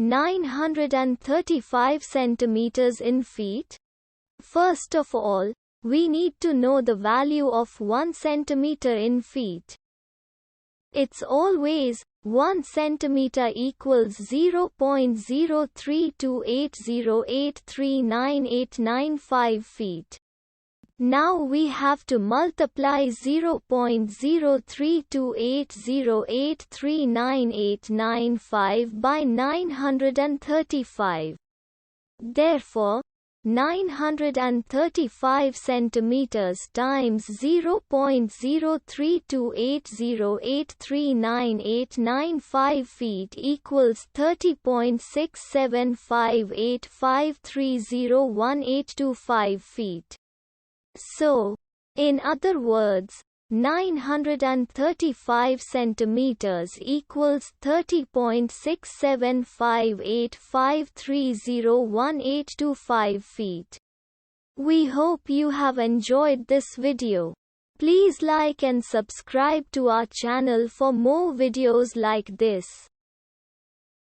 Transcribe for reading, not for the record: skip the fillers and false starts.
935 centimeters in feet? First of all, we need to know the value of 1 centimeter in feet. It's always 1 centimeter equals 0.03280839895 feet. Now we have to multiply 0.03280839895 by 935. Therefore, 935 centimeters times 0.03280839895 feet equals 30.6758530185 feet. So, in other words, 935 centimeters equals 30.6758530185 feet. We hope you have enjoyed this video. Please like and subscribe to our channel for more videos like this.